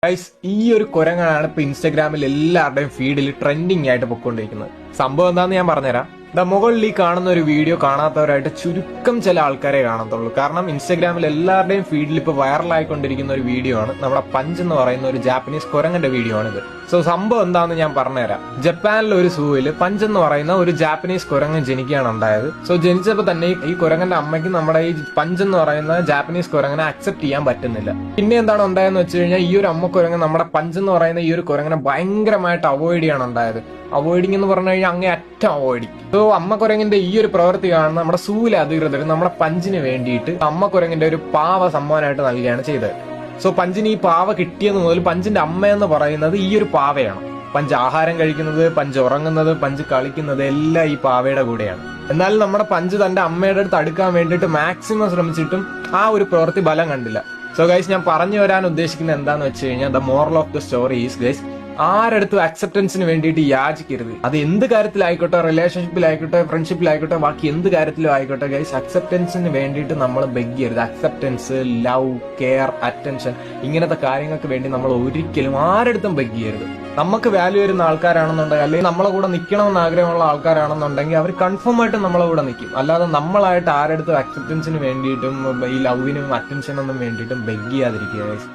Guys, ഈ ഒരു കുരങ്ങനാണ് ഇപ്പൊ ഇൻസ്റ്റാഗ്രാമിൽ എല്ലാവരുടെയും ഫീഡിൽ ട്രെൻഡിങ് ആയിട്ട് പൊയ്ക്കൊണ്ടിരിക്കുന്നത്. സംഭവം എന്താന്ന് ഞാൻ പറഞ്ഞുതരാം. മുകളിൽ ഈ കാണുന്ന ഒരു വീഡിയോ കാണാത്തവരായിട്ട് ചുരുക്കം ചില ആൾക്കാരെ കാണത്തുള്ളൂ. കാരണം ഇൻസ്റ്റാഗ്രാമിൽ എല്ലാവരുടെയും ഫീഡിൽ ഇപ്പൊ വൈറലായിക്കൊണ്ടിരിക്കുന്ന ഒരു വീഡിയോ ആണ് നമ്മുടെ പഞ്ച് എന്ന് പറയുന്ന ഒരു ജാപ്പനീസ് കുരങ്ങന്റെ വീഡിയോ ആണിത്. സോ സംഭവം എന്താന്ന് ഞാൻ പറഞ്ഞുതരാം. ജപ്പാനിലെ ഒരു സൂവിൽ പഞ്ച് എന്ന് പറയുന്ന ഒരു ജാപ്പനീസ് കുരങ്ങൻ ജനിക്കുകയാണ് ഉണ്ടായത്. സോ ജനിച്ചപ്പോ തന്നെ ഈ കുരങ്ങന്റെ അമ്മയ്ക്ക് നമ്മുടെ ഈ പഞ്ച് എന്ന് പറയുന്ന ജാപ്പനീസ് കുരങ്ങനെ അക്സെപ്റ്റ് ചെയ്യാൻ പറ്റുന്നില്ല. പിന്നെ എന്താണ് ഉണ്ടായെന്ന് വെച്ച് കഴിഞ്ഞാൽ ഈ ഒരു അമ്മ കുരങ്ങൻ നമ്മുടെ പഞ്ച് എന്ന് പറയുന്ന ഈ ഒരു കുരങ്ങനെ ഭയങ്കരമായിട്ട് അവോയ്ഡ് ചെയ്യാണ് ഉണ്ടായത്. അവോയ്ഡിങ് എന്ന് പറഞ്ഞു കഴിഞ്ഞാൽ അങ്ങേ അറ്റം അവോയ്ഡിങ്. സോ അമ്മ കുരങ്ങിന്റെ ഈ ഒരു പ്രവൃത്തി കാണുന്ന നമ്മുടെ സൂവിലെ അധികൃതർ നമ്മുടെ പഞ്ചിന് വേണ്ടിയിട്ട് അമ്മ കുരങ്ങിന്റെ ഒരു പാവ സമ്മാനമായിട്ട് നൽകുകയാണ് ചെയ്തത്. സോ പഞ്ചിന് ഈ പാവ കിട്ടിയത് മുതൽ പഞ്ചിന്റെ അമ്മയെന്ന് പറയുന്നത് ഈ ഒരു പാവയാണ്. പഞ്ച് ആഹാരം കഴിക്കുന്നത്, പഞ്ച് ഉറങ്ങുന്നത്, പഞ്ച് കളിക്കുന്നത് എല്ലാം ഈ പാവയുടെ കൂടെയാണ്. എന്നാൽ നമ്മുടെ പഞ്ച് തന്റെ അമ്മയുടെ അടുത്ത് അടുക്കാൻ വേണ്ടിയിട്ട് മാക്സിമം ശ്രമിച്ചിട്ടും ആ ഒരു പ്രവൃത്തി ഫലം കണ്ടില്ല. സോ ഗൈസ്, ഞാൻ പറഞ്ഞു വരാൻ ഉദ്ദേശിക്കുന്നത് എന്താന്ന് വെച്ച് കഴിഞ്ഞാൽ the moral of the story is guys, ആരടുത്തും അക്സെപ്റ്റൻസിന് വേണ്ടിയിട്ട് യാചിക്കരുത്. അത് എന്ത് കാര്യത്തിലായിക്കോട്ടെ, റിലേഷൻഷിപ്പിലായിക്കോട്ടെ, ഫ്രണ്ട്ഷിപ്പിലായിക്കോട്ടെ, ബാക്കി എന്ത് കാര്യത്തിലും ആയിക്കോട്ടെ ഗൈസ്, അക്സെപ്റ്റൻസിന് വേണ്ടിയിട്ട് നമ്മൾ ബെഗ് ചെയ്യരുത്. അക്സെപ്റ്റൻസ്, ലവ്, കെയർ, അറ്റൻഷൻ, ഇങ്ങനത്തെ കാര്യങ്ങൾക്ക് വേണ്ടി നമ്മൾ ഒരിക്കലും ആരടുത്തും ബെഗ് ചെയ്യരുത്. നമുക്ക് വാല്യൂ വരുന്ന ആൾക്കാരാണെന്നുണ്ടെങ്കിൽ, അല്ലെങ്കിൽ നമ്മളെ കൂടെ നിൽക്കണമെന്ന് ആഗ്രഹമുള്ള ആൾക്കാരാണെന്നുണ്ടെങ്കിൽ അവർ കൺഫേം ആയിട്ട് നമ്മളെ കൂടെ നിൽക്കും. അല്ലാതെ നമ്മളായിട്ട് ആരടുത്തും അക്സെപ്റ്റൻസിന് വേണ്ടിയിട്ടും ഈ ലവിനും അറ്റൻഷനൊന്നും വേണ്ടിയിട്ടും ബെഗ് ചെയ്യാതിരിക്കുക ഗൈസ്.